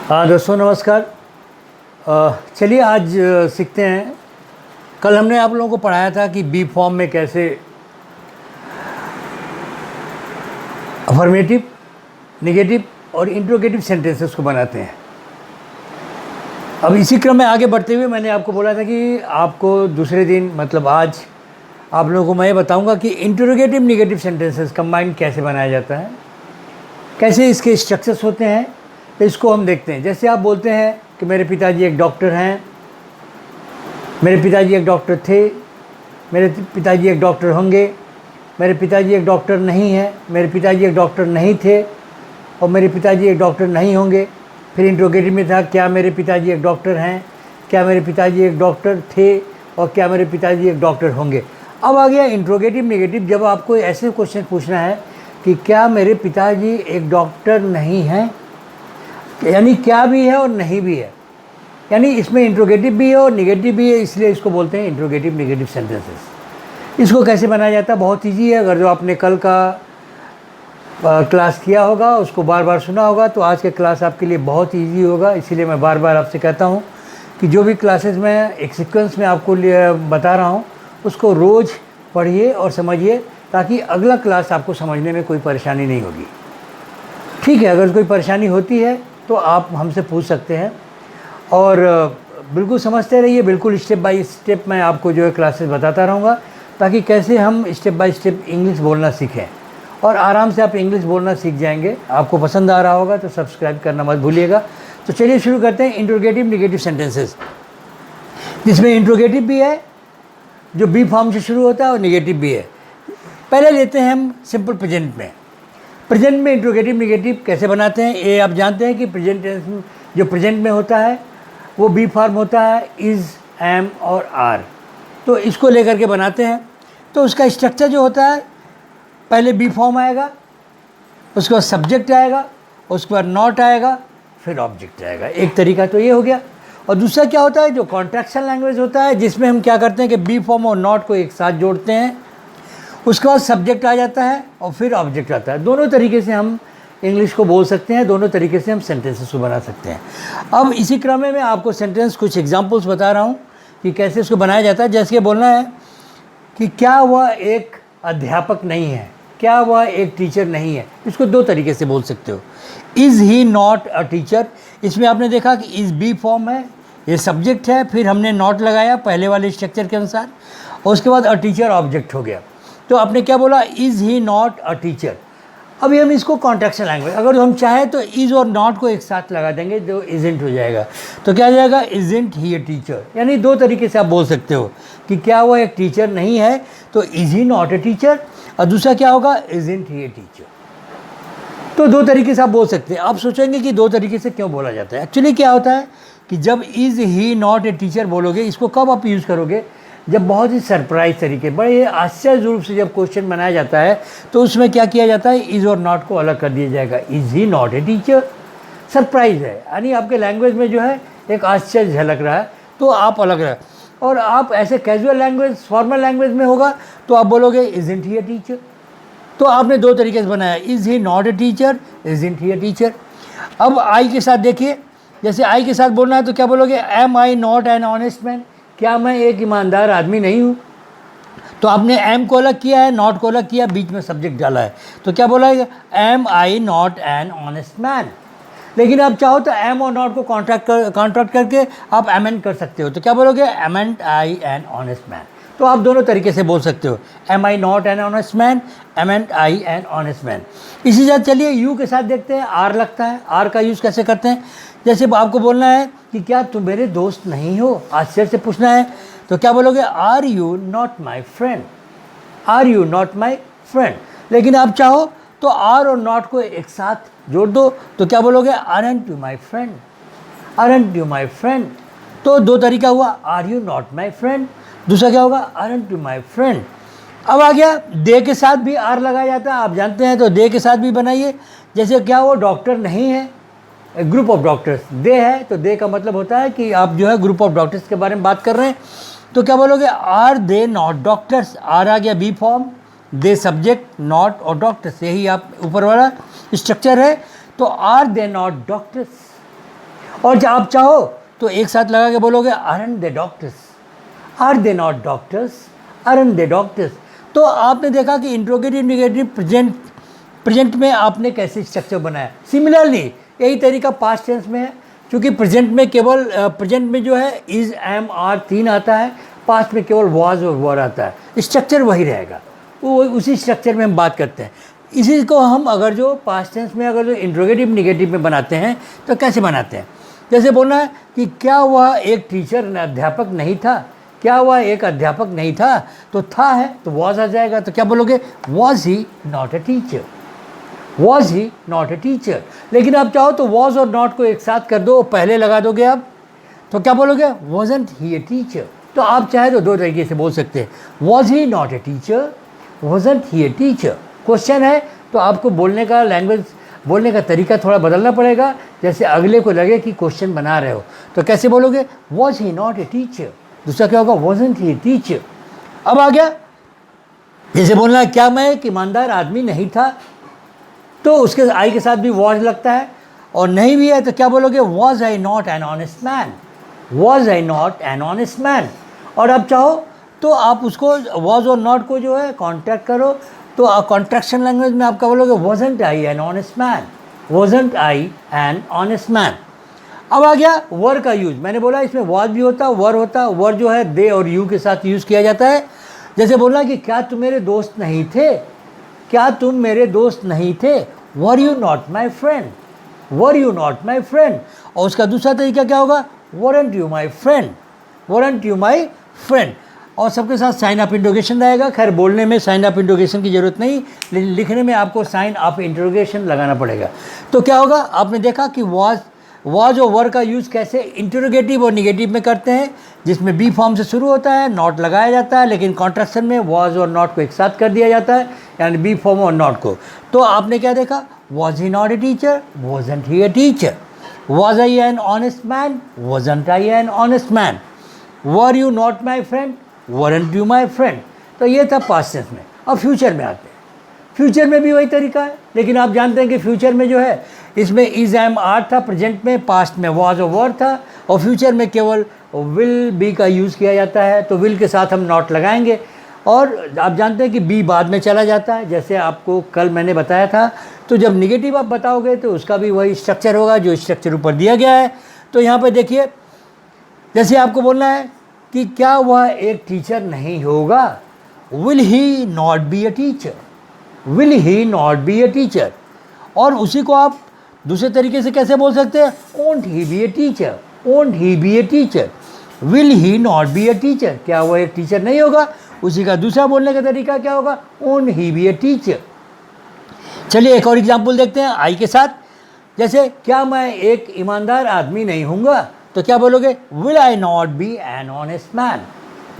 हाँ दोस्तों नमस्कार। चलिए आज सीखते हैं। कल हमने आप लोगों को पढ़ाया था कि बी फॉर्म में कैसे अफर्मेटिव, नेगेटिव और इंट्रोगेटिव सेंटेंसेस को बनाते हैं। अब इसी क्रम में आगे बढ़ते हुए मैंने आपको बोला था कि आपको दूसरे दिन मतलब आज आप लोगों को मैं बताऊंगा कि इंट्रोगेटिव नेगेटिव सेंटेंसेस कंबाइंड कैसे बनाया जाता है, कैसे इसके स्ट्रक्चर्स होते हैं। तो इसको हम देखते हैं। जैसे आप बोलते हैं कि मेरे पिताजी एक डॉक्टर हैं, मेरे पिताजी एक डॉक्टर थे, मेरे पिताजी एक डॉक्टर होंगे, मेरे पिताजी एक डॉक्टर नहीं है, मेरे पिताजी एक डॉक्टर नहीं थे और मेरे पिताजी एक डॉक्टर नहीं होंगे। फिर इंट्रोगेटिव में था क्या मेरे पिताजी एक डॉक्टर हैं, क्या मेरे पिताजी एक डॉक्टर थे और क्या मेरे पिताजी एक डॉक्टर होंगे। अब आ गया इंट्रोगेटिव नेगेटिव। जब आपको ऐसे क्वेश्चन पूछना है कि क्या मेरे पिताजी एक डॉक्टर नहीं हैं, यानी क्या भी है और नहीं भी है, यानी इसमें इंट्रोगेटिव भी है और नेगेटिव भी है, इसलिए इसको बोलते हैं इंट्रोगेटिव नेगेटिव सेंटेंसेस। इसको कैसे बनाया जाता है, बहुत ईजी है। अगर जो आपने कल का क्लास किया होगा, उसको बार बार सुना होगा, तो आज का क्लास आपके लिए बहुत ईजी होगा। इसीलिए मैं बार बार आपसे कहता हूँ कि जो भी क्लासेस मैं एक सीक्वेंस में आपको बता रहा हूँ उसको रोज़ पढ़िए और समझिए, ताकि अगला क्लास आपको समझने में कोई परेशानी नहीं होगी। ठीक है, अगर कोई परेशानी होती है तो आप हमसे पूछ सकते हैं और बिल्कुल समझते रहिए। बिल्कुल स्टेप बाय स्टेप मैं आपको जो है क्लासेस बताता रहूँगा, ताकि कैसे हम स्टेप बाय स्टेप इंग्लिश बोलना सीखें और आराम से आप इंग्लिश बोलना सीख जाएंगे। आपको पसंद आ रहा होगा तो सब्सक्राइब करना मत भूलिएगा। तो चलिए शुरू करते हैं इंट्रोगेटिव नेगेटिव सेंटेंसेस, जिसमें इंट्रोगेटिव भी है जो बी फॉर्म से शुरू होता है और नेगेटिव भी है। पहले लेते हैं हम सिंपल प्रेजेंट में। प्रेजेंट में इंट्रोगेटिव नेगेटिव कैसे बनाते हैं, ये आप जानते हैं कि प्रेजेंट टेंस जो प्रेजेंट में होता है वो बी फॉर्म होता है, इज़, एम और आर। तो इसको लेकर के बनाते हैं। तो उसका स्ट्रक्चर जो होता है, पहले बी फॉर्म आएगा, उसके बाद सब्जेक्ट आएगा, उसके बाद नॉट आएगा, फिर ऑब्जेक्ट आएगा। एक तरीका तो ये हो गया। और दूसरा क्या होता है, जो कॉन्ट्रैक्शन लैंग्वेज होता है, जिसमें हम क्या करते हैं कि बी फॉर्म और नॉट को एक साथ जोड़ते हैं, उसके बाद सब्जेक्ट आ जाता है और फिर ऑब्जेक्ट आता है। दोनों तरीके से हम इंग्लिश को बोल सकते हैं, दोनों तरीके से हम सेंटेंसेस को बना सकते हैं। अब इसी क्रम में मैं आपको सेंटेंस कुछ एग्जांपल्स बता रहा हूँ कि कैसे इसको बनाया जाता है। जैसे बोलना है कि क्या वह एक अध्यापक नहीं है, क्या वह एक टीचर नहीं है। इसको दो तरीके से बोल सकते हो। Is he not a teacher, इसमें आपने देखा कि इज़ बी फॉर्म है, ये सब्जेक्ट है, फिर हमने नॉट लगाया पहले वाले स्ट्रक्चर के अनुसार, और उसके बाद अ टीचर ऑब्जेक्ट हो गया। तो आपने क्या बोला, is he not a teacher. अभी हम इसको कॉन्ट्रैक्शन लैंग्वेज, अगर हम चाहें तो इज़ और नॉट को एक साथ लगा देंगे जो इजेंट हो जाएगा। तो क्या हो जाएगा, इजेंट ही अ टीचर। यानी दो तरीके से आप बोल सकते हो कि क्या वो एक टीचर नहीं है, तो is he not a teacher, और दूसरा क्या होगा, इजेंट ही अ टीचर। तो दो तरीके से आप बोल सकते हैं। आप सोचेंगे कि दो तरीके से क्यों बोला जाता है। एक्चुअली क्या होता है कि जब is he not a teacher बोलोगे, इसको कब आप यूज़ करोगे, जब बहुत ही सरप्राइज तरीके, बड़े आश्चर्य रूप से जब क्वेश्चन बनाया जाता है, तो उसमें क्या किया जाता है, इज़ और नॉट को अलग कर दिया जाएगा। Is he not a teacher, surprise है, यानी आपके लैंग्वेज में जो है एक आश्चर्य झलक रहा है, तो आप अलग रहे। और आप ऐसे कैजुअल लैंग्वेज, फॉर्मल लैंग्वेज में होगा तो आप बोलोगे इज़न्ट ही अ टीचर। तो आपने दो तरीके से बनाया, is he not a teacher, isn't he a teacher. अब आई के साथ देखिए, जैसे आई के साथ बोलना है तो क्या बोलोगे, am I not an honest man, क्या मैं एक ईमानदार आदमी नहीं हूँ। तो आपने एम को अलग किया है, नॉट को अलग किया, बीच में सब्जेक्ट डाला है, तो क्या बोला है, am I not an honest man. लेकिन आप चाहो तो एम और नॉट को कॉन्ट्रैक्ट करके आप एमेंड कर सकते हो। तो क्या बोलोगे, amn't I an honest man. तो आप दोनों तरीके से बोल सकते हो, am I not an honest man, amn't I an honest man. इसी तरह चलिए यू के साथ देखते हैं, आर लगता है। आर का यूज़ कैसे करते हैं, जैसे आपको बोलना है कि क्या तुम मेरे दोस्त नहीं हो, आश्चर्य से पूछना है, तो क्या बोलोगे, are you not my friend, are you not my friend. लेकिन आप चाहो तो आर और नॉट को एक साथ जोड़ दो, तो क्या बोलोगे, aren't you my friend, aren't you my friend. तो दो तरीका हुआ, are you not my friend, दूसरा क्या होगा, आरंट यू माई फ्रेंड। अब आ गया दे के साथ भी आर लगाया जाता है, आप जानते हैं, तो दे के साथ भी बनाइए। जैसे क्या वो डॉक्टर नहीं है, ग्रुप ऑफ डॉक्टर्स, दे है, तो दे का मतलब होता है कि आप जो है ग्रुप ऑफ डॉक्टर्स के बारे में बात कर रहे हैं। तो क्या बोलोगे, are they not doctors. Are आ गया be form, they subject, not और डॉक्टर्स, यही आप ऊपर वाला स्ट्रक्चर है। तो आर दे नॉट डॉक्टर्स, और जब आप चाहो तो एक साथ लगा के बोलोगे aren't they doctors, are they not doctors, aren't they doctors. तो आपने देखा कि इंट्रोगेटिव नेगेटिव प्रेजेंट में आपने कैसे स्ट्रक्चर बनाया। सिमिलरली यही तरीका पास्ट टेंस में है, क्योंकि प्रेजेंट में केवल प्रेजेंट में जो है इज, एम, आर 3 आता है, पास्ट में केवल वाज और वर आता है। स्ट्रक्चर वही रहेगा, वो उसी स्ट्रक्चर में हम बात करते हैं। इसी को हम अगर जो पास्ट टेंस में अगर जो इंट्रोगेटिव नेगेटिव में बनाते हैं तो कैसे बनाते हैं। जैसे बोलना है कि क्या वह एक टीचर अध्यापक नहीं था, क्या वह एक अध्यापक नहीं था, तो था है तो वॉज आ जाएगा। तो क्या बोलोगे, was he not a teacher, was he not a teacher. लेकिन आप चाहो तो वॉज और नॉट को एक साथ कर दो, पहले लगा दोगे आप, तो क्या बोलोगे, वॉजंट ही अ टीचर। तो आप चाहे तो दो तरीके से बोल सकते हैं, was he not a teacher, wasn't he a teacher. Question है तो आपको बोलने का लैंग्वेज, बोलने का तरीका थोड़ा बदलना पड़ेगा, जैसे अगले को लगे कि क्वेश्चन बना रहे हो। तो कैसे बोलोगे, was he not a teacher. दूसरा क्या होगा, वॉजंट ही ए टीचर। अब आ गया, जैसे बोलना है क्या मैं एक ईमानदार आदमी नहीं था, तो उसके आई के साथ भी वॉज लगता है, और नहीं भी है तो क्या बोलोगे, was I not an honest man, was I not an honest man. और अब चाहो तो आप उसको वॉज और नॉट को जो है कॉन्ट्रैक्ट करो, तो कॉन्ट्रैक्शन लैंग्वेज में आपका बोलोगे, wasn't I an honest man, wasn't I an honest man. अब आ गया वर का यूज। मैंने बोला इसमें वॉज भी होता, वर होता। वर जो है दे और यू के साथ यूज़ किया जाता है। जैसे बोलना कि क्या तुम मेरे दोस्त नहीं थे, क्या तुम मेरे दोस्त नहीं थे, were you not my friend, were you not my friend. और उसका दूसरा तरीका क्या होगा, weren't you my friend, weren't you my friend. और सबके साथ साइन ऑफ इंट्रोगेशन रहेगा। खैर बोलने में साइन ऑफ इंट्रोगेशन की ज़रूरत नहीं, लेकिन लिखने में आपको साइन ऑफ इंट्रोगेशन लगाना पड़ेगा। तो क्या होगा, आपने देखा कि वॉज और वर का यूज़ कैसे इंट्रोगेटिव और निगेटिव में करते हैं, जिसमें बी फॉर्म से शुरू होता है, नॉट लगाया जाता है, लेकिन कॉन्ट्रैक्शन में वॉज और नॉट को एक साथ कर दिया जाता है, यानी बी फॉर्म और नॉट को। तो आपने क्या देखा, was he not a teacher, wasn't he a teacher, was I an honest man, wasn't I an honest man, were you not my friend, weren't you my friend. तो ये था past tense में। अब फ्यूचर में आते हैं। Future में भी वही तरीका है, लेकिन आप जानते हैं कि फ्यूचर में जो है इसमें इज, एम, आर था, प्रेजेंट में, पास्ट में वॉज और वर था, और फ्यूचर में केवल विल बी का यूज़ किया जाता है। तो विल के साथ हम नॉट लगाएंगे, और आप जानते हैं कि बी बाद में चला जाता है, जैसे आपको कल मैंने बताया था। तो जब निगेटिव आप बताओगे तो उसका भी वही स्ट्रक्चर होगा जो स्ट्रक्चर ऊपर दिया गया है। तो यहाँ पर देखिए, जैसे आपको बोलना है कि क्या वह एक टीचर नहीं होगा, will he not be a teacher, will he not be a teacher. और उसी को आप दूसरे तरीके से कैसे बोल सकते हैं, won't he be a teacher, won't he be a teacher, will he not be a teacher. क्या वह एक टीचर नहीं होगा, उसी का दूसरा बोलने का तरीका क्या होगा, ओंट ही बी ए टीचर। चलिए एक और एग्जाम्पल देखते हैं आई के साथ। जैसे क्या मैं एक ईमानदार आदमी नहीं हूँगा, तो क्या बोलोगे, will I not be an honest man,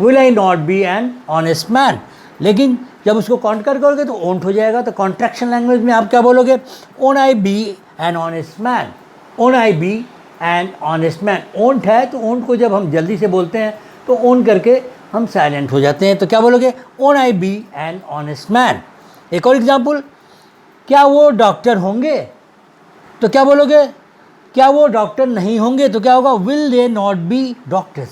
will I not be an honest man. लेकिन जब उसको कॉन्कर करोगे तो ओंट हो जाएगा। तो कॉन्ट्रैक्शन लैंग्वेज में आप क्या बोलोगे, won't I be an honest man, won't I be an honest man. Won't है तो ओंट को जब हम जल्दी से बोलते हैं तो ओन करके हम साइलेंट हो जाते हैं। तो क्या बोलोगे, won't I be an honest man. एक और एग्जाम्पल, क्या वो डॉक्टर होंगे, तो क्या बोलोगे, क्या वो डॉक्टर नहीं होंगे, तो क्या होगा, will they not be doctors,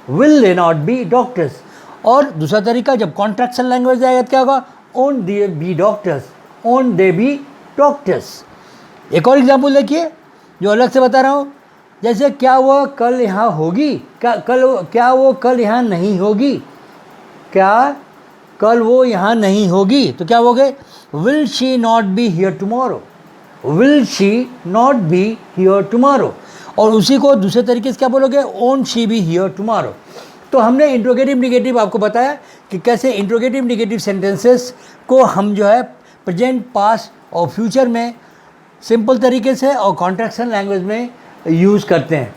will they not be doctors. और दूसरा तरीका, जब कॉन्ट्रैक्शन लैंग्वेज आएगा तो क्या होगा, own they B doctors, own they B doctors. एक और एग्जाम्पल देखिए जो अलग से बता रहा हूँ। जैसे क्या वह कल यहाँ होगी, क्या वो कल यहाँ नहीं होगी, क्या कल वो यहाँ नहीं होगी, तो क्या हो गए, will she not be here tomorrow, will she not be here tomorrow. और उसी को दूसरे तरीके से क्या बोलोगे, own she be here tomorrow. तो हमने इंट्रोगेटिव निगेटिव आपको बताया कि कैसे इंट्रोगेटिव निगेटिव सेंटेंसेस को हम जो है प्रेजेंट, पास्ट और फ्यूचर में सिंपल तरीके से और कॉन्ट्रैक्शन लैंग्वेज में यूज़ करते हैं।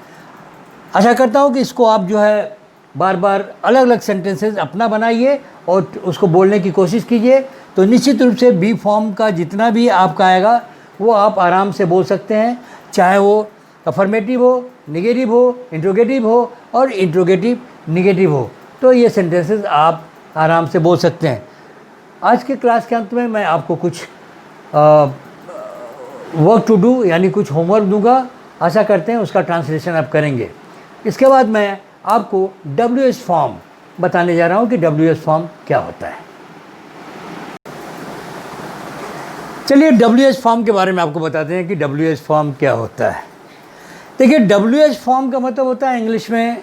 आशा करता हूँ कि इसको आप जो है बार बार अलग अलग सेंटेंसेस अपना बनाइए और उसको बोलने की कोशिश कीजिए। तो निश्चित रूप से बी फॉर्म का जितना भी आपका आएगा वो आप आराम से बोल सकते हैं, चाहे वो अफर्मेटिव हो, नेगेटिव हो, इंट्रोगेटिव हो और इंट्रोगेटिव निगेटिव हो। तो ये सेंटेंसेस आप आराम से बोल सकते हैं। आज के क्लास के अंत में मैं आपको कुछ वर्क टू डू यानी कुछ होमवर्क दूंगा, आशा करते हैं उसका ट्रांसलेशन आप करेंगे। इसके बाद मैं आपको WH फॉर्म बताने जा रहा हूँ कि WH फॉर्म क्या होता है। चलिए WH फॉर्म के बारे में आपको बताते हैं कि WH फॉर्म क्या होता है। देखिए WH फॉर्म का मतलब होता है इंग्लिश में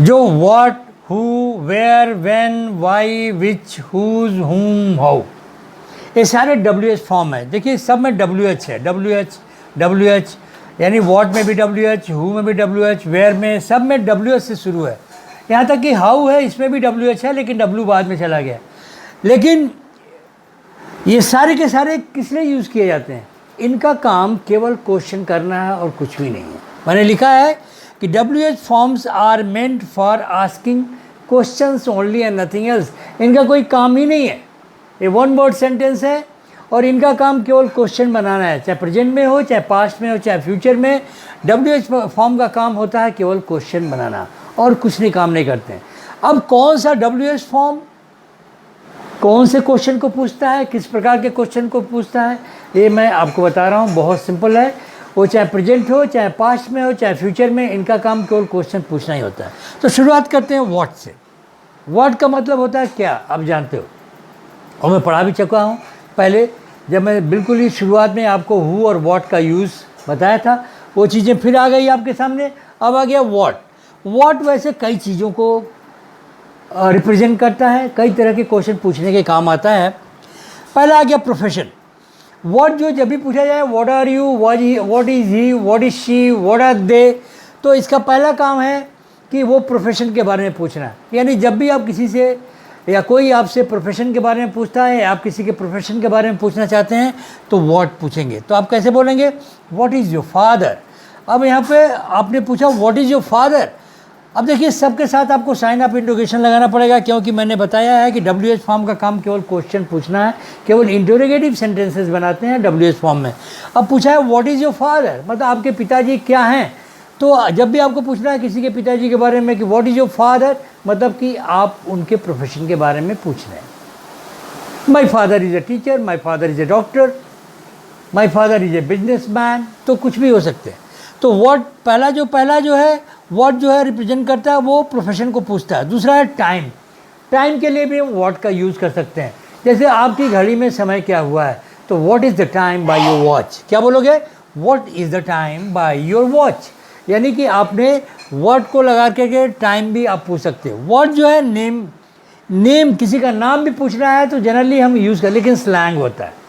जो what, who, where, when, why, which, whose, whom, how, ये सारे WH फॉर्म है। देखिए सब में WH है, WH यानी व्हाट में भी WH, हु में भी WH, वेयर में, सब में WH से शुरू है। यहाँ तक कि हाउ है, इसमें भी WH है लेकिन W बाद में चला गया। लेकिन ये सारे के सारे किस लिए यूज़ किए जाते हैं? इनका काम केवल क्वेश्चन करना है और कुछ भी नहीं है। मैंने लिखा है कि WH forms are meant for asking questions only and nothing else. इनका कोई काम ही नहीं है, ये वन वर्ड सेंटेंस है और इनका काम केवल क्वेश्चन बनाना है, चाहे प्रेजेंट में हो, चाहे पास्ट में हो, चाहे फ्यूचर में। WH फॉर्म का काम होता है केवल क्वेश्चन बनाना और कुछ नहीं, काम नहीं करते हैं। अब कौन सा WH फॉर्म कौन से क्वेश्चन को पूछता है, किस प्रकार के क्वेश्चन को पूछता है, ये मैं आपको बता रहा हूँ। बहुत सिंपल है, वो चाहे प्रेजेंट हो, चाहे पास्ट में हो, चाहे फ्यूचर में, इनका काम केवल क्वेश्चन पूछना ही होता है। तो शुरुआत करते हैं व्हाट से। व्हाट का मतलब होता है क्या, आप जानते हो और मैं पढ़ा भी चुका हूँ पहले, जब मैं बिल्कुल ही शुरुआत में आपको हु और व्हाट का यूज़ बताया था, वो चीज़ें फिर आ गई आपके सामने। अब आ गया व्हाट। व्हाट वैसे कई चीज़ों को रिप्रेजेंट करता है, कई तरह के क्वेश्चन पूछने के काम आता है। पहला आ गया प्रोफेशन। व्हाट जो जब भी पूछा जाए what are you, what is he, what is she, what are they, तो इसका पहला काम है कि वो प्रोफेशन के बारे में पूछना है। यानी जब भी आप किसी से या कोई आपसे प्रोफेशन के बारे में पूछता है, आप किसी के प्रोफेशन के बारे में पूछना चाहते हैं तो व्हाट पूछेंगे। तो आप कैसे बोलेंगे, व्हाट इज़ योर फादर। अब यहाँ पे आपने पूछा व्हाट इज़ योर फादर। अब देखिए सबके साथ आपको साइन ऑफ इंटरोगेशन लगाना पड़ेगा, क्योंकि मैंने बताया है कि WH फॉर्म का काम केवल क्वेश्चन पूछना है, केवल इंटरोगेटिव सेंटेंसेस बनाते हैं WH फॉर्म में। अब पूछा है व्हाट इज़ योर फादर, मतलब आपके पिताजी क्या हैं। तो जब भी आपको पूछना है किसी के पिताजी के बारे में कि व्हाट इज़ योर फादर, मतलब कि आप उनके प्रोफेशन के बारे में पूछ रहे हैं। My father is a teacher, my father is a doctor, my father is a businessman, तो कुछ भी हो सकते हैं। तो व्हाट पहला जो है व्हाट जो है रिप्रेजेंट करता है वो प्रोफेशन को पूछता है। दूसरा है टाइम। टाइम के लिए भी हम व्हाट का यूज़ कर सकते हैं। जैसे आपकी घड़ी में समय क्या हुआ है, तो what is the time by your watch. क्या बोलोगे, what is the time by your watch. यानी कि आपने व्हाट को लगा के टाइम भी आप पूछ सकते हो। व्हाट जो है नेम किसी का नाम भी पूछना है तो जनरली हम यूज़ कर, लेकिन स्लैंग होता है।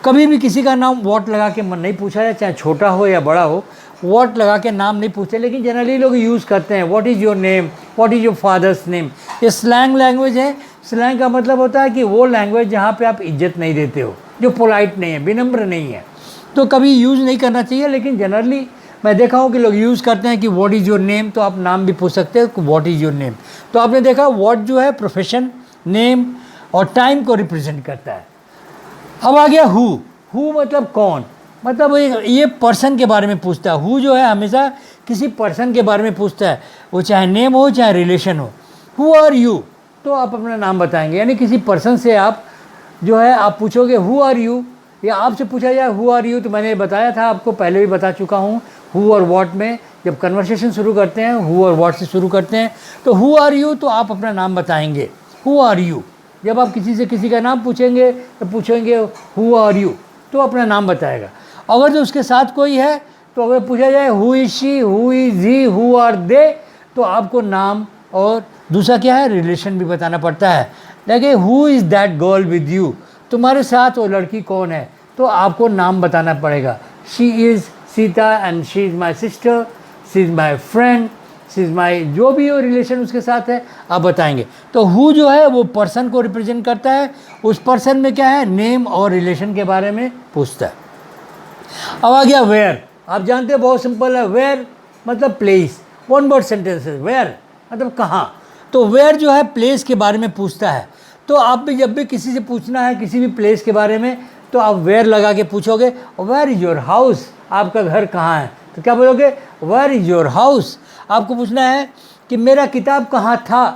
कभी भी किसी का नाम व्हाट लगा के मन नहीं पूछा जाए, चाहे छोटा हो या बड़ा हो, व्हाट लगा के नाम नहीं पूछते, लेकिन जनरली लोग यूज़ करते हैं what is your name, what is your father's name. ये स्लैंग लैंग्वेज है। स्लैंग का मतलब होता है कि वो लैंग्वेज जहाँ पे आप इज्जत नहीं देते हो, जो पोलाइट नहीं है, विनम्र नहीं है, तो कभी यूज़ नहीं करना चाहिए। लेकिन जनरली मैं देखा हूँ कि लोग यूज़ करते हैं कि व्हाट इज़ योर नेम, तो आप नाम भी पूछ सकते हो व्हाट इज़ योर नेम। तो आपने देखा व्हाट जो है प्रोफेशन, नेम और टाइम को रिप्रेजेंट करता है। अब आ गया हु मतलब कौन, मतलब ये पर्सन के बारे में पूछता है। हु जो है हमेशा किसी पर्सन के बारे में पूछता है, वो चाहे नेम हो चाहे रिलेशन हो। हु आर यू, तो आप अपना नाम बताएंगे, यानी किसी पर्सन से आप जो है आप पूछोगे हु आर यू, या आपसे पूछा जाए हु आर यू, तो मैंने बताया था आपको, पहले भी बता चुका हूँ। हु और व्हाट में जब कन्वर्सेशन शुरू करते हैं हु और व्हाट से शुरू करते हैं, तो हु आर यू तो आप अपना नाम बताएंगे, हु आर यू। जब आप किसी से किसी का नाम पूछेंगे तो पूछेंगे हु आर यू, तो अपना नाम बताएगा। अगर जो उसके साथ कोई है तो अगर पूछा जाए who is she, who is he, who are they, तो आपको नाम और दूसरा क्या है, रिलेशन भी बताना पड़ता है। देखिए who is that girl with you, तुम्हारे साथ वो लड़की कौन है, तो आपको नाम बताना पड़ेगा। She is Sita and she is my sister, she is my friend, she is my, जो भी वो रिलेशन उसके साथ है आप बताएंगे। तो हु जो है वो पर्सन को रिप्रेजेंट करता है, उस पर्सन में क्या है, नेम और रिलेशन के बारे में पूछता है। अब आ गया वेयर। आप जानते हैं बहुत सिंपल है, वेयर मतलब प्लेस, वन वर्ड सेंटेंस है। वेयर मतलब कहाँ, तो वेयर जो है प्लेस के बारे में पूछता है। तो आप भी जब भी किसी से पूछना है किसी भी प्लेस के बारे में, तो आप वेयर लगा के पूछोगे। वेयर इज़ योर हाउस, आपका घर कहाँ है, तो क्या बोलोगे, वेयर इज़ योर हाउस। आपको पूछना है कि मेरा किताब कहाँ था,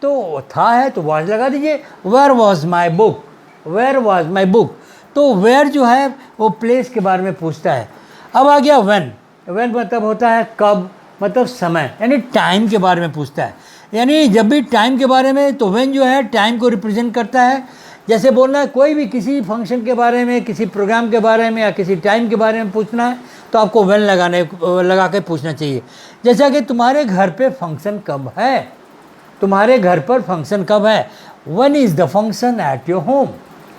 तो था है तो वाज लगा दीजिए, where was my book, where was my book. तो वेयर जो है वो प्लेस के बारे में पूछता है। अब आ गया व्हेन। व्हेन मतलब होता है कब, मतलब समय, यानी टाइम के बारे में पूछता है। यानी जब भी टाइम के बारे में, तो व्हेन जो है टाइम को रिप्रेजेंट करता है। जैसे बोलना है कोई भी किसी फंक्शन के बारे में, किसी प्रोग्राम के बारे में या किसी टाइम के बारे में पूछना है तो आपको व्हेन लगा के पूछना चाहिए। जैसा कि तुम्हारे घर पे फंक्शन कब है, तुम्हारे घर पर फंक्शन कब है, when is the function at your home,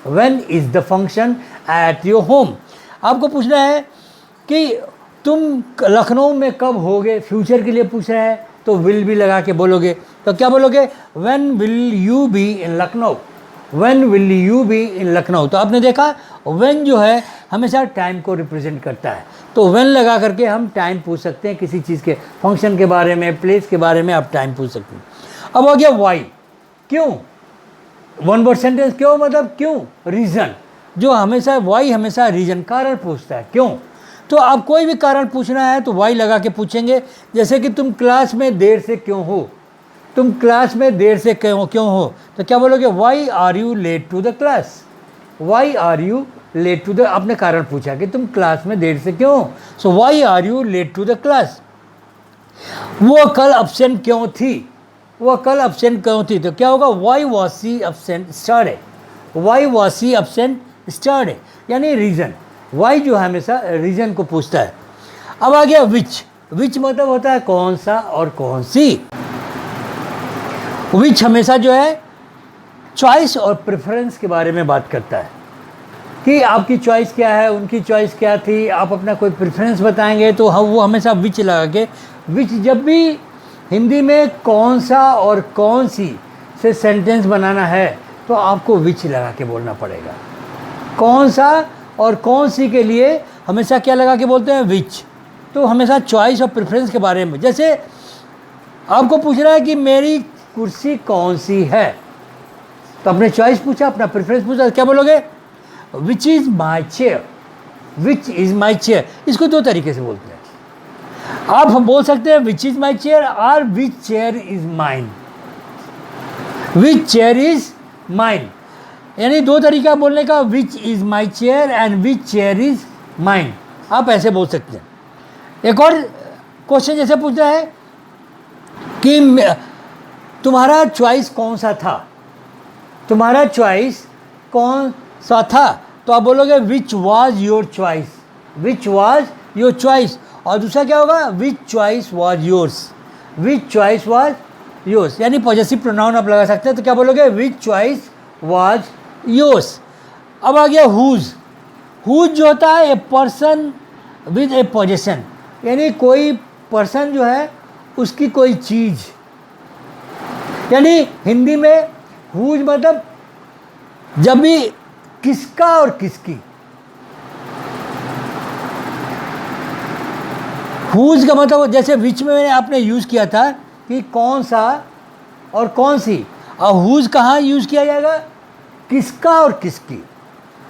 when is the function at your home. आपको पूछना है कि तुम लखनऊ में कब होगे, फ्यूचर के लिए पूछ रहा है तो विल भी लगा के बोलोगे। तो क्या बोलोगे, when will you be in Lucknow, when will you be in Lucknow. तो आपने देखा व्हेन जो है हमेशा टाइम को रिप्रेजेंट करता है, तो व्हेन लगा करके हम टाइम पूछ सकते हैं किसी चीज़ के, फंक्शन के बारे में, प्लेस के बारे में आप टाइम पूछ सकते हैं। अब हो गया वाई, क्यों, वन वर्ड सेंटेंस, क्यों मतलब क्यों, रीज़न। जो हमेशा वाई हमेशा रीज़न, कारण पूछता है, क्यों। तो आप कोई भी कारण पूछना है तो वाई लगा के पूछेंगे। जैसे कि तुम क्लास में देर से क्यों हो, तुम क्लास में देर से क्यों हो, तो क्या बोलोगे, why are you late to the class, why are you late to the, आपने कारण पूछा कि तुम क्लास में देर से क्यों, so why are you late to the class. वो कल अब्सेंट क्यों थी, वो कल अब्सेंट क्यों थी, तो क्या होगा, why was she absent yesterday, why was she absent yesterday, यानी रीज़न। वाई जो है हमेशा रीज़न को पूछता है। अब आ गया विच, विच मतलब होता है कौन सा और कौन सी। विच हमेशा जो है चॉइस और प्रेफरेंस के बारे में बात करता है कि आपकी चॉइस क्या है, उनकी चॉइस क्या थी, आप अपना कोई प्रेफरेंस बताएंगे तो हम वो हमेशा विच लगा के। विच जब भी हिंदी में कौन सा और कौन सी से सेंटेंस बनाना है तो आपको विच लगा के बोलना पड़ेगा। कौन सा और कौन सी के लिए हमेशा क्या लगा के बोलते हैं, विच। तो हमेशा चॉइस और प्रेफरेंस के बारे में, जैसे आपको पूछना है कि मेरी कुर्सी कौन सी है, तो आपने चॉइस पूछा, अपना प्रेफरेंस पूछा, क्या बोलोगे, विच is my chair, which is my chair. इसको दो तरीके से बोलते हैं। आप हम बोल सकते हैं विच इज़ माई चेयर और which chair is mine, which chair is mine, यानी दो तरीका बोलने का, which is my chair and which chair is mine, आप ऐसे बोल सकते हैं। एक और क्वेश्चन जैसे पूछना है कि तुम्हारा चॉइस कौन सा था, तुम्हारा चॉइस कौन सा था, तो आप बोलोगे which was your choice, which was your choice. और दूसरा क्या होगा, which choice was yours, which choice was yours, यानी पॉजेसिव प्रोनाउन आप लगा सकते हैं। तो क्या बोलोगे, विच चॉइस वाज योर्स। अब आ गया हुज। हुज जो होता है a person with A possession, यानी कोई पर्सन जो है उसकी कोई चीज़, यानी हिंदी में हुज मतलब जब भी किसका और किसकी। हुज का मतलब जैसे विच में मैंने आपने यूज़ किया था कि कौन सा और कौन सी, और हुज कहाँ यूज़ किया जाएगा, किसका और किसकी।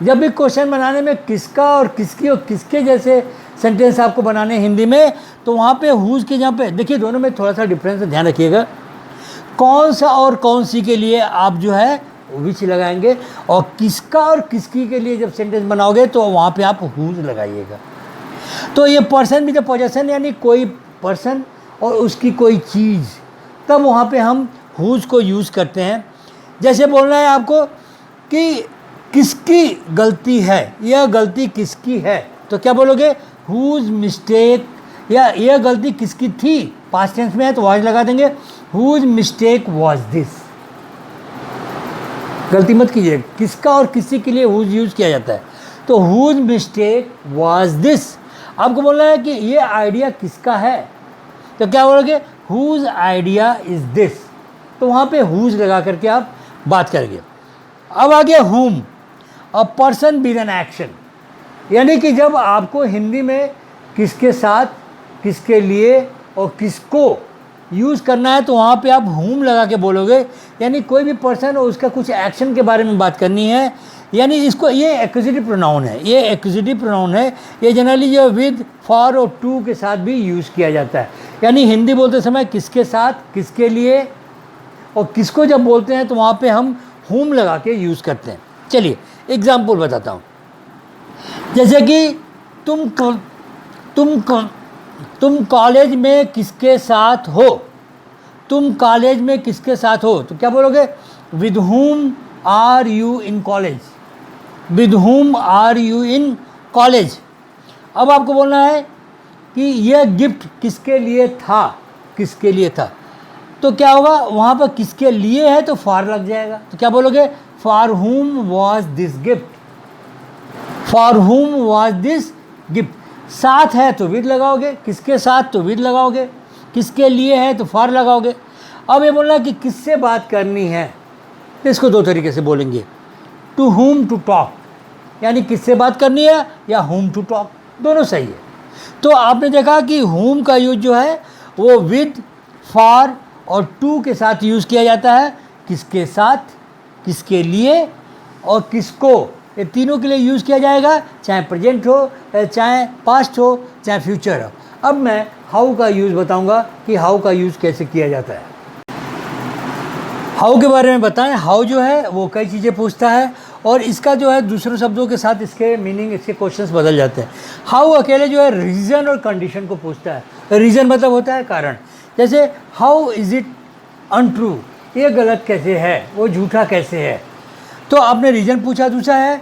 जब भी क्वेश्चन बनाने में किसका और किसकी और किसके जैसे सेंटेंस आपको बनाने हिंदी में, तो वहाँ पे हुज के जहाँ पे देखिए, दोनों में थोड़ा सा डिफरेंस है, ध्यान रखिएगा। कौन सा और कौन सी के लिए आप जो है विच लगाएंगे, और किसका और किसकी के लिए जब सेंटेंस बनाओगे तो वहाँ पे आप हुज लगाइएगा। तो ये पर्सन भी तो पोजेशन, यानी कोई पर्सन और उसकी कोई चीज़, तब वहाँ पे हम हुज को यूज़ करते हैं। जैसे बोलना है आपको कि किसकी गलती है, यह गलती किसकी है, तो क्या बोलोगे, हुज मिस्टेक, या यह गलती किसकी थी, पास्ट टेंस में है तो वाज लगा देंगे, हुज मिस्टेक वाज दिस। गलती मत कीजिए, किसका और किसी के लिए हुज यूज़ किया जाता है, तो हुज मिस्टेक वाज दिस। आपको बोलना है कि ये आइडिया किसका है, तो क्या बोलोगे, हुज आइडिया इज़ दिस। तो वहाँ पे हुज लगा करके आप बात करेंगे। अब आ गया हुम, a person with an action, यानी कि जब आपको हिंदी में किसके साथ, किसके लिए और किसको यूज़ करना है तो वहाँ पे आप हुम लगा के बोलोगे, यानी कोई भी पर्सन और उसका कुछ एक्शन के बारे में बात करनी है। यानी इसको, ये एक्यूजेटिव प्रोनाउन है, ये एक्यूजेटिव प्रोनाउन है, ये जनरली जो विद, फॉर और टू के साथ भी यूज़ किया जाता है। यानी हिंदी बोलते समय किसके साथ, किसके लिए और किसको जब बोलते हैं तो वहाँ पे हम हुम लगा के यूज़ करते हैं। चलिए एग्जाम्पल बताता हूँ। जैसे कि तुम तुम कॉलेज में किसके साथ हो, तुम कॉलेज में किसके साथ हो, तो क्या बोलोगे, with whom are you in college, with whom are you in college. अब आपको बोलना है कि यह गिफ्ट किसके लिए था, किसके लिए था, तो क्या होगा, वहाँ पर किसके लिए है तो फॉर लग जाएगा, तो क्या बोलोगे, for whom was this gift, for whom was this gift. साथ है तो विद लगाओगे, किसके साथ तो विद लगाओगे, किसके लिए है तो फॉर लगाओगे। अब ये बोलना कि किससे बात करनी है, तो इसको दो तरीके से बोलेंगे, टू whom टू टॉक, यानी किससे बात करनी है या whom टू टॉक, दोनों सही है। तो आपने देखा कि whom का यूज जो है वो विद, फॉर और टू के साथ यूज़ किया जाता है, किसके साथ, किसके लिए और किसको, ये तीनों के लिए यूज़ किया जाएगा, चाहे प्रेजेंट हो, चाहे पास्ट हो, चाहे फ्यूचर हो। अब मैं हाउ का यूज़ बताऊंगा कि हाउ का यूज़ कैसे किया जाता है। हाउ के बारे में बताएं। हाउ जो है वो कई चीज़ें पूछता है और इसका जो है दूसरों शब्दों के साथ इसके मीनिंग, इसके क्वेश्चंस बदल जाते हैं। हाउ अकेले जो है रीज़न और कंडीशन को पूछता है। रीज़न मतलब होता है कारण, जैसे हाउ इज़ इट अनट्रू, ये गलत कैसे है, वो झूठा कैसे है, तो आपने रीज़न पूछा। दूसरा है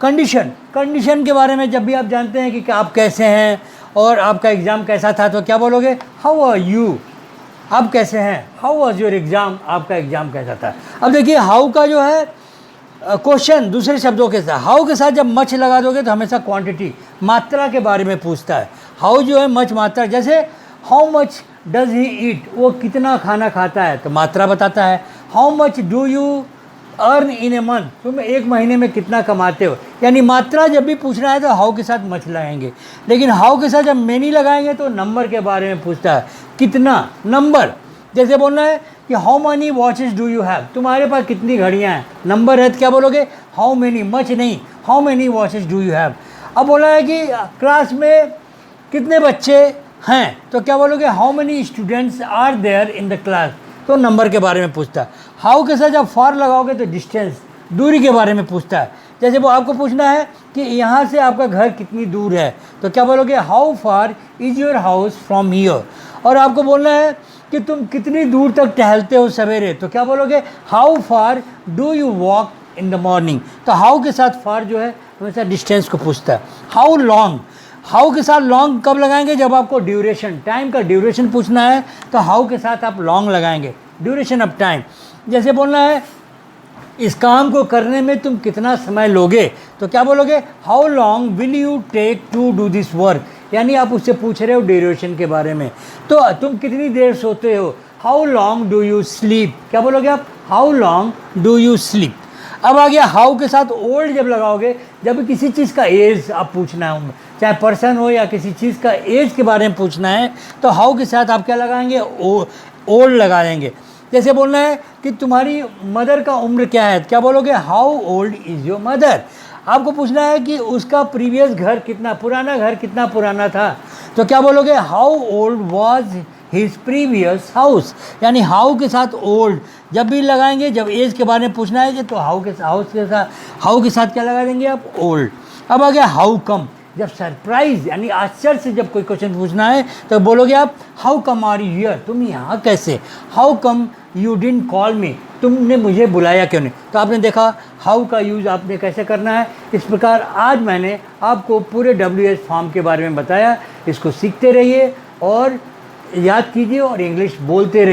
कंडीशन, कंडीशन के बारे में जब भी आप जानते हैं कि आप कैसे हैं और आपका एग्ज़ाम कैसा था तो क्या बोलोगे, हाउ आर यू, आप कैसे हैं, हाउ वाज योर एग्ज़ाम, आपका एग्ज़ाम कैसा था। अब देखिए हाउ का जो है क्वेश्चन दूसरे शब्दों के साथ, हाउ के साथ जब मच लगा दोगे तो हमेशा क्वांटिटी, मात्रा के बारे में पूछता है। हाउ जो है मच मात्रा, जैसे हाउ मच डज ही ईट, वो कितना खाना खाता है तो मात्रा बताता है। How much do you earn in a month, तुम एक महीने में कितना कमाते हो, यानी मात्रा जब भी पूछना है तो हाउ के साथ मच लगाएंगे। लेकिन हाउ के साथ जब मेनी लगाएंगे तो नंबर के बारे में पूछता है, कितना, नंबर। जैसे बोलना है कि how many watches do you have, तुम्हारे पास कितनी घड़ियाँ हैं, नंबर है तो क्या बोलोगे, हाउ मेनी, मच नहीं, how many watches do you have. अब बोला है कि क्लास में कितने बच्चे हैं तो क्या बोलोगे, how many students are there in the class, तो नंबर के बारे में पूछता है। हाउ के साथ जब फॉर लगाओगे तो डिस्टेंस, दूरी के बारे में पूछता है। जैसे वो आपको पूछना है कि यहाँ से आपका घर कितनी दूर है तो क्या बोलोगे, how far is your house from here. और आपको बोलना है कि तुम कितनी दूर तक टहलते हो सवेरे तो क्या बोलोगे, how far do you walk in the morning. तो हाउ के साथ फार जो है हमेशा डिस्टेंस को पूछता है। हाउ लॉन्ग, हाउ के साथ लॉन्ग कब लगाएंगे, जब आपको ड्यूरेशन, टाइम का ड्यूरेशन पूछना है तो हाउ के साथ आप लॉन्ग लगाएंगे, ड्यूरेशन ऑफ टाइम। जैसे बोलना है इस काम को करने में तुम कितना समय लोगे तो क्या बोलोगे, how long will you take to do this work, यानी आप उससे पूछ रहे हो ड्यूरेशन के बारे में। तो तुम कितनी देर सोते हो, how long do you sleep, क्या बोलोगे आप, how long do you sleep. अब आ गया हाउ के साथ ओल्ड जब लगाओगे, जब किसी चीज़ का एज आप पूछना है, चाहे पर्सन हो या किसी चीज़ का एज के बारे में पूछना है तो हाउ के साथ आप क्या लगाएंगे, ओल्ड लगा देंगे। जैसे बोलना है कि तुम्हारी मदर का उम्र क्या है, क्या बोलोगे, how old is your mother. आपको पूछना है कि उसका प्रीवियस घर कितना, पुराना घर कितना पुराना था तो क्या बोलोगे, how old was his previous house, यानी हाउ के साथ ओल्ड जब भी लगाएंगे, जब एज के बारे में पूछना है तो हाउ के साथ क्या लगा देंगे आप, ओल्ड। अब आ गया हाउ कम, जब सरप्राइज यानी आश्चर्य से जब कोई क्वेश्चन पूछना है तो बोलोगे आप, how come are you here, तुम यहाँ कैसे, how come you didn't call me, तुमने मुझे बुलाया क्यों नहीं। तो आपने देखा हाउ का यूज़ आपने कैसे करना है। इस प्रकार आज मैंने आपको पूरे WH फॉर्म के बारे में बताया। इसको सीखते रहिए और याद कीजिए और इंग्लिश बोलते रहिए।